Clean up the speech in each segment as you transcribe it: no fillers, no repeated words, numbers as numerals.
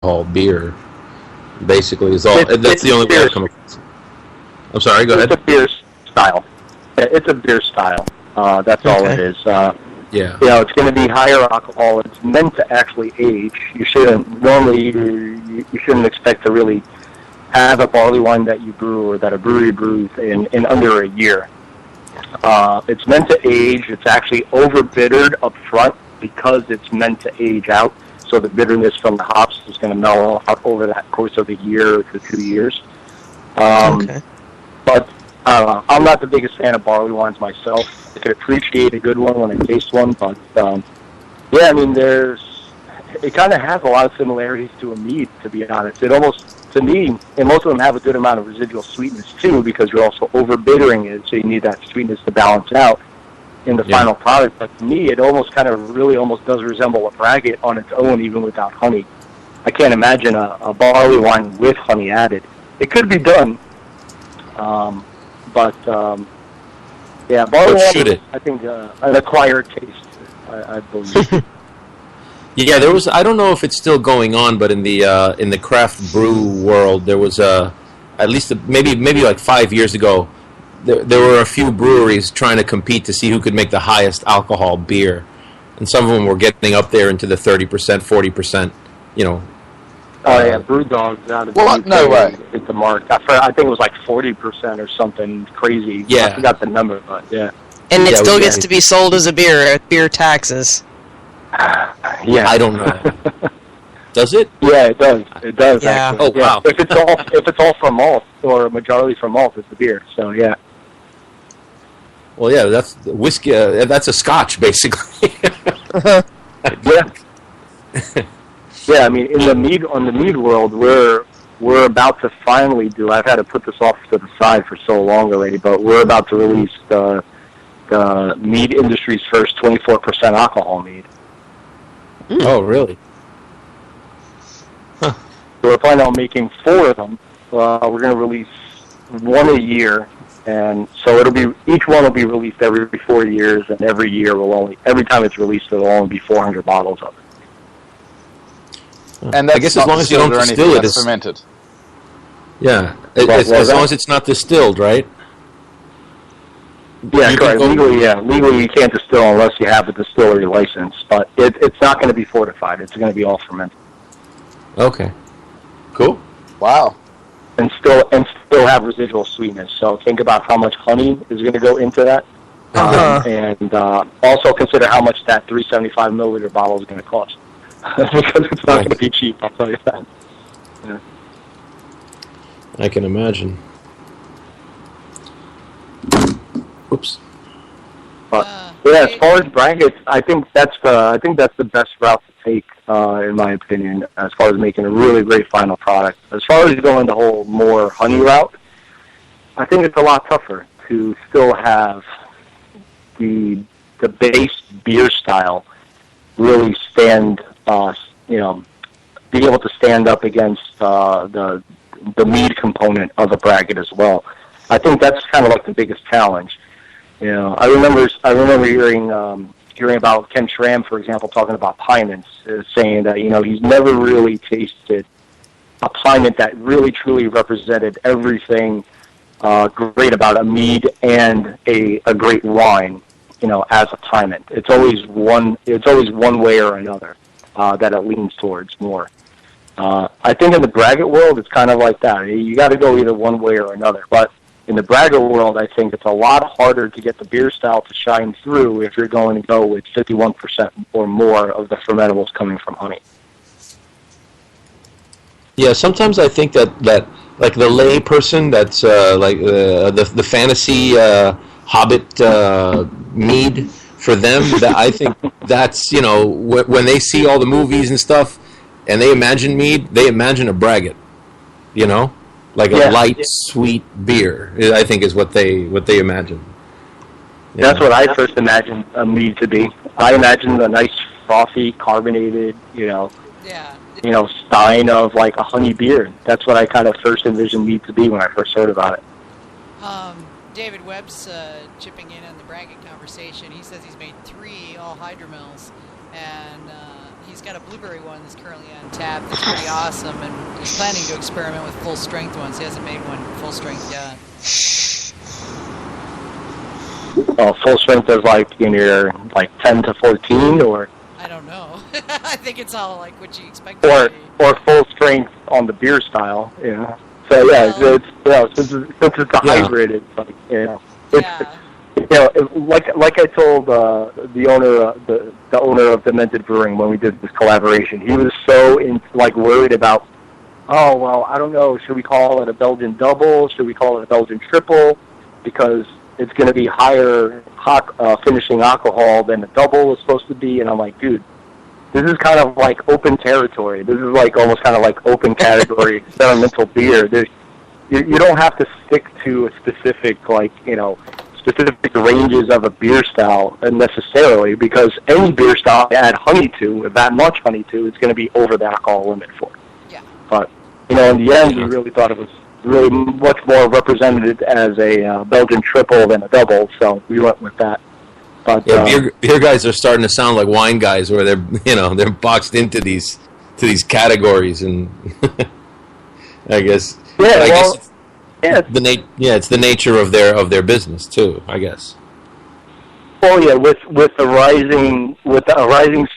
alcohol beer. Basically, is all. That's the only way I come across it. I'm sorry. Go ahead. It's a beer style. It's a beer style. That's all it is. Yeah. It's going to be higher alcohol. It's meant to actually age. You shouldn't you shouldn't expect to really have a barley wine that you brew or that a brewery brews in under a year. It's meant to age. It's actually over-bittered up front because it's meant to age out. So the bitterness from the hops is going to mellow out over that course of a year to 2 years. But I'm not the biggest fan of barley wines myself. I could appreciate a good one when I taste one, but it kind of has a lot of similarities to a mead, to be honest. It almost, to me, and most of them have a good amount of residual sweetness too, because you're also over-bittering it, so you need that sweetness to balance out in the final product. But to me, it almost really does resemble a braggot on its own, even without honey. I can't imagine a barley wine with honey added. It could be done, barley wine, I think, an acquired taste, I believe. Yeah, there was. I don't know if it's still going on, but in the craft brew world, there was at least maybe like 5 years ago. There were a few breweries trying to compete to see who could make the highest alcohol beer, and some of them were getting up there into the 30%, 40%. Brewdog's out of no way. Hit the mark. I think it was like 40% or something crazy. Yeah, I forgot the number, but yeah. And it still gets to be sold as a beer at beer taxes. Yeah, I don't know. Does it? Yeah, it does. It does. Yeah. Actually. Oh wow. If it's all from malt or majority from malt, it's a beer. So yeah. Well, yeah, that's whiskey. That's a Scotch, basically. Yeah. Yeah, I mean, in the mead world, we're about to finally do. I've had to put this off to the side for so long already, but we're about to release the mead industry's first 24% alcohol mead. Oh, really? So we're planning on making 4 of them. We're going to release 1 a year, and so each one will be released every 4 years, and every time it's released, it'll only be 400 bottles of it. And that's I guess as long as you don't distill it, it's fermented. Yeah, as long as it's not distilled, right? Yeah, correct. Legally, you can't distill unless you have a distillery license. But it's not going to be fortified. It's going to be all fermented. Okay. Cool. Wow. And still have residual sweetness. So think about how much honey is going to go into that, and also consider how much that 375 milliliter bottle is going to cost. Because it's not going to be cheap, I'll tell you that. Yeah. I can imagine. Oops. But as far as braggots, I think that's the best route to take, in my opinion, as far as making a really great final product. As far as going the whole more honey route, I think it's a lot tougher to still have the base beer style really stand. Be able to stand up against the mead component of a braggot as well. I think that's kind of like the biggest challenge. I remember hearing about Ken Schramm, for example, talking about Pinents, saying that he's never really tasted a Pinent that really truly represented everything great about a mead and a great wine. As a Pinent, it's always one way or another. That it leans towards more. I think in the braggot world, it's kind of like that. You got to go either one way or another. But in the braggot world, I think it's a lot harder to get the beer style to shine through if you're going to go with 51% or more of the fermentables coming from honey. Yeah, sometimes I think that like the lay person that's like the fantasy Hobbit mead. For them, that I think that's, when they see all the movies and stuff, and they imagine mead, they imagine a braggot, like a light, sweet beer. I think is what they imagine. That's what I first imagined a mead to be. I imagined a nice, frothy, carbonated, stein of like a honey beer. That's what I kind of first envisioned mead to be when I first heard about it. David Webb's chipping in on the braggot conversation. He says he's made 3 all hydromels, and he's got a blueberry one that's currently on tap that's pretty awesome, and he's planning to experiment with full strength ones. He hasn't made one full strength yet. Full strength is like in your 10 to 14, or I don't know. I think it's all like what you expect. Or full strength on the beer style. Yeah. So since it's a hybrid, it's like like I told the owner of Demented Brewing when we did this collaboration, he was so worried about, oh well, I don't know, should we call it a Belgian double? Should we call it a Belgian triple? Because it's going to be higher finishing alcohol than a double is supposed to be. And I'm like, dude, this is kind of like open territory. This is like almost kind of like open category experimental beer. You don't have to stick to a specific specific ranges of a beer style necessarily, because any beer style you add honey to, or that much honey to, it's going to be over the alcohol limit for. Yeah. But in the end, we really thought it was really much more represented as a Belgian triple than a double, so we went with that. But beer guys are starting to sound like wine guys, where they're boxed into these categories, and I guess it's the nature of their business too, I guess. Well, yeah, with a rising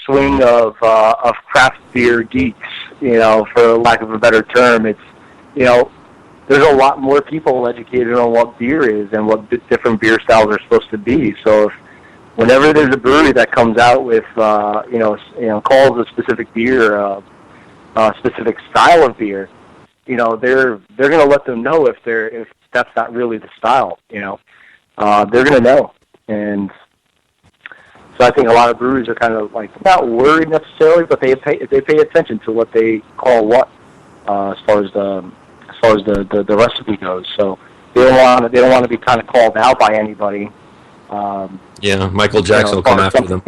swing of craft beer geeks, for lack of a better term, it's there's a lot more people educated on what beer is and what different beer styles are supposed to be. So whenever there's a brewery that comes out with calls a specific beer a specific style of beer, they're going to let them know if that's not really the style. They're going to know. And so I think a lot of breweries are kind of not worried necessarily, but they pay attention to what they call what as far as the recipe goes. So they don't want to be kind of called out by anybody. Michael Jackson will come after them.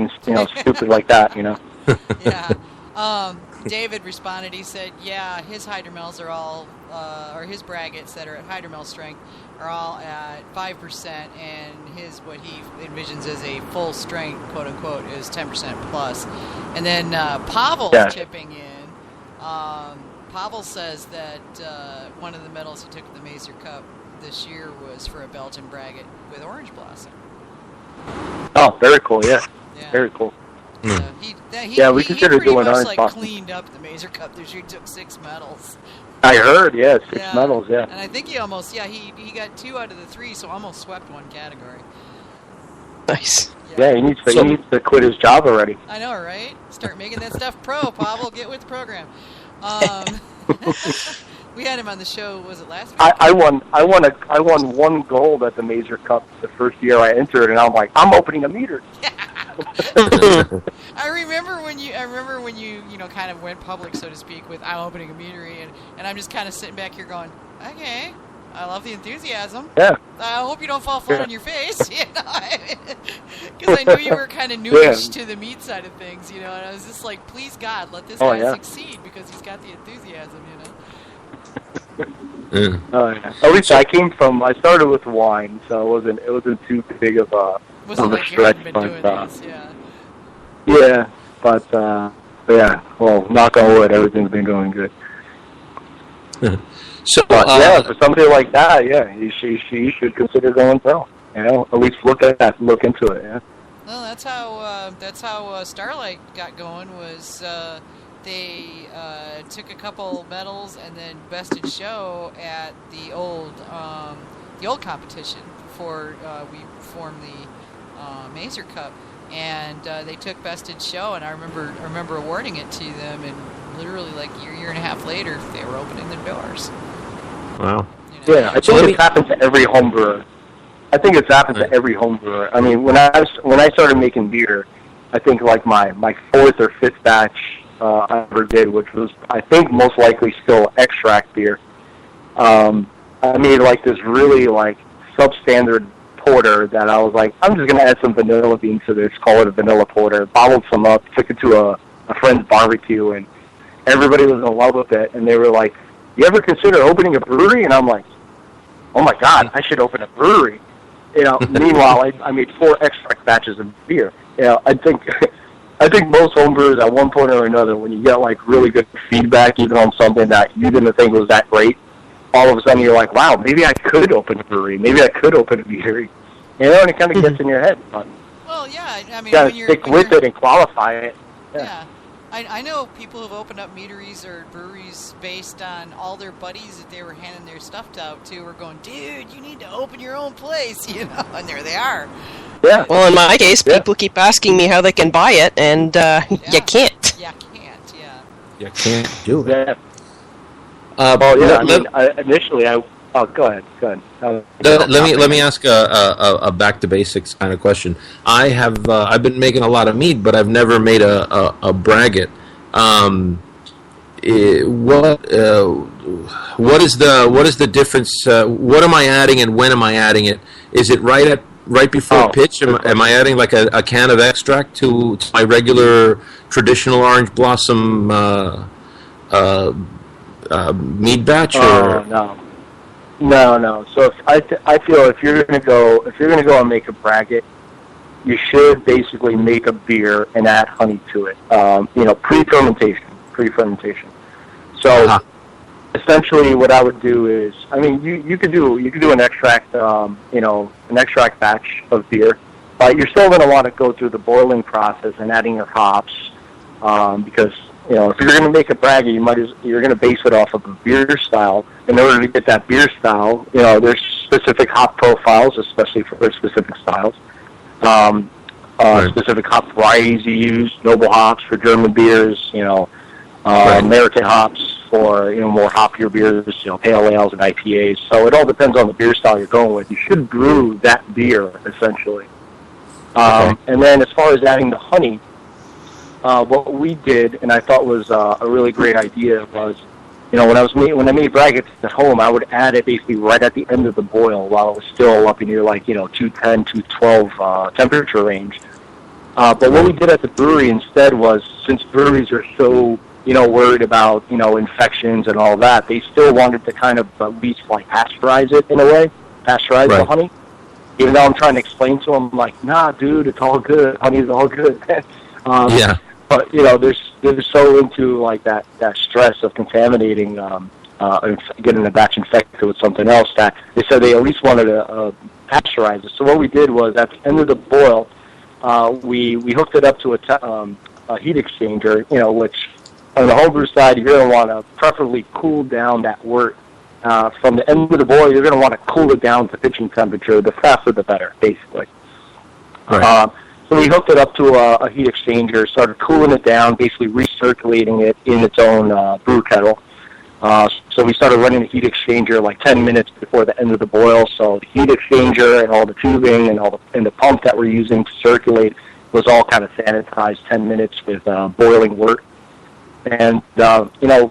Stupid like that. Yeah. David responded. He said, "Yeah, his hydromels are all, or his braggots that are at hydromel strength are all at 5%, and what he envisions as a full strength, quote unquote, is 10% plus." And then Pavel's chipping in. Pavel says that one of the medals he took at the Mazer Cup this year was for a Belgian braggot with orange blossom. Oh, very cool! Yeah. Very cool. We consider doing orange blossom. He cleaned up the Mazer Cup this year. He took 6 medals. I heard, 6 medals, yeah. And I think he almost, he got 2 out of the 3, so almost swept one category. Nice. Yeah, he needs to quit his job already. I know, right? Start making that stuff pro, Pavel. Get with the program. We had him on the show. Was it last week? I won 1 gold at the Mazer Cup the first year I entered, and I'm like, I'm opening a meter. I remember when you kind of went public, so to speak, with I'm opening a meadery, and I'm just kind of sitting back here going, okay, I love the enthusiasm. Yeah. I hope you don't fall flat on your face, because I knew you were kind of newish to the meat side of things, and I was just like, please God, let this guy succeed, because he's got the enthusiasm, At least I started with wine, so it wasn't too big of a stretch. Well, knock on wood, everything's been going good. For somebody like that, she should consider going pro. At least look into it. Yeah. Well, that's how Starlight got going. Was they took a couple medals and then bested show at the old competition before we formed the Mazer Cup, and they took bested show, and I remember awarding it to them, and literally like a year and a half later, they were opening the doors. Wow. Yeah, I think it's happened to every home brewer. I think it's happened to every home brewer. I mean, when I started making beer, I think like my 4th or 5th batch I ever did, which was I think most likely still extract beer. I made like this really like substandard porter that I was like, I'm just gonna add some vanilla beans to this, call it a vanilla porter. Bottled some up, took it to a friend's barbecue, and everybody was in love with it. And they were like, "You ever consider opening a brewery?" And I'm like, "Oh my God, I should open a brewery." Meanwhile, I made 4 extract batches of beer. I think I think most homebrewers at one point or another, when you get like really good feedback, even on something that you didn't think was that great, all of a sudden you're like, wow, maybe I could open a brewery. Maybe I could open a beery. You know, and it kind of gets in your head. But Well, yeah, I mean, you got to stick with it and qualify it. Yeah. I know people who've opened up meaderies or breweries based on all their buddies that they were handing their stuff out to were going, dude, you need to open your own place, you know, and there they are. Yeah. Well, in my case, people keep asking me how they can buy it, and you can't. Yeah, can't, yeah. You can't do it. Yeah. Initially, oh, go ahead. Let me ask a back to basics kind of question. I've been making a lot of mead, but I've never made a braggot. What is the difference? What am I adding, and when am I adding it? Is it right before pitch? Am I adding like a can of extract to my regular traditional orange blossom mead batch? Or? No. So I feel if you're gonna go and make a braggot, you should basically make a beer and add honey to it. Pre-fermentation. So essentially, what I would do is, I mean, you could do an extract, an extract batch of beer, but you're still gonna want to go through the boiling process and adding your hops, because if you're going to make a braggot, you're going to base it off of a beer style. In order to get that beer style, there's specific hop profiles, especially for specific styles. Specific hop varieties you use, noble hops for German beers, American hops for more hoppier beers, pale ales and IPAs. So it all depends on the beer style you're going with. You should brew that beer essentially. And then as far as adding the honey. What we did, and I thought was a really great idea, was, when I made braggots at home, I would add it basically right at the end of the boil while it was still up in your 210, 212 temperature range. But what we did at the brewery instead was, since breweries are so worried about infections and all that, they still wanted to kind of at least pasteurize it in a way, pasteurize the honey. Even though I'm trying to explain to them nah, dude, it's all good, honey's all good. Yeah. But they're so into that stress of contaminating, getting a batch infected with something else, that they said they at least wanted to pasteurize it. So what we did was, at the end of the boil, we hooked it up to a heat exchanger. Which on the homebrew side, you're going to want to preferably cool down that wort. From the end of the boil, you're going to want to cool it down to pitching temperature. The faster, the better, basically. Right. So we hooked it up to a heat exchanger, started cooling it down, basically recirculating it in its own brew kettle. So we started running the heat exchanger 10 minutes before the end of the boil. So the heat exchanger and all the tubing and the pump that we're using to circulate was all kind of sanitized 10 minutes with boiling wort. And,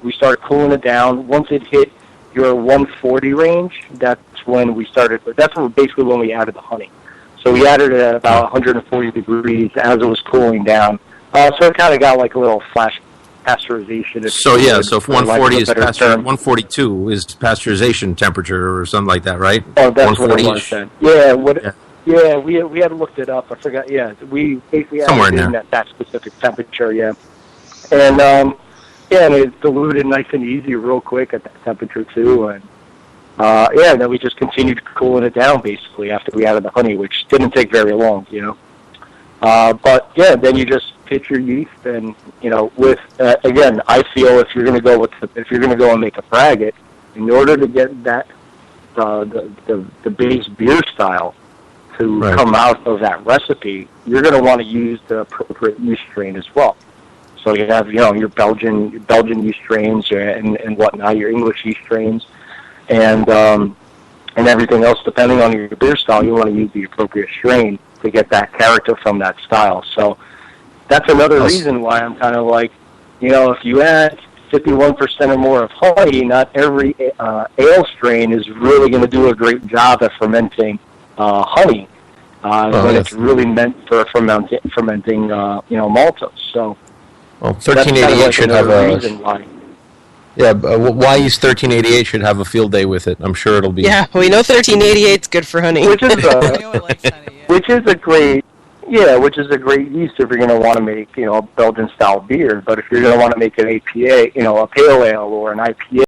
we started cooling it down. Once it hit your 140 range, that's basically when we added the honey. So we added it at about 140 degrees as it was cooling down. So it kind of got a little flash pasteurization. So if 140 is 142 is pasteurization temperature or something like that, right? Oh, that's what it was then. Yeah, we had looked it up. I forgot. Yeah, we basically added it in that specific temperature. Yeah, and and it diluted nice and easy, real quick at that temperature too, and. And then we just continued cooling it down basically after we added the honey, which didn't take very long, But then you just pitch your yeast, and with again, I feel if you're going to go and make a braggot, in order to get that the base beer style to come out of that recipe, you're going to want to use the appropriate yeast strain as well. So you have your Belgian yeast strains and whatnot, your English yeast strains. And everything else, depending on your beer style, you want to use the appropriate strain to get that character from that style. So that's another reason why I'm kind of if you add 51% or more of honey, not every ale strain is really going to do a great job at fermenting honey. When it's really meant for fermenting maltose. So 1388 should have a reason why. Yeah, why use 1388 should have a field day with it. I'm sure it'll be. Yeah, we know 1388 is good for honey. Which is a great Yeah, which is a great yeast if you're going to want to make, a Belgian-style beer. But if you're going to want to make an APA, a pale ale or an IPA,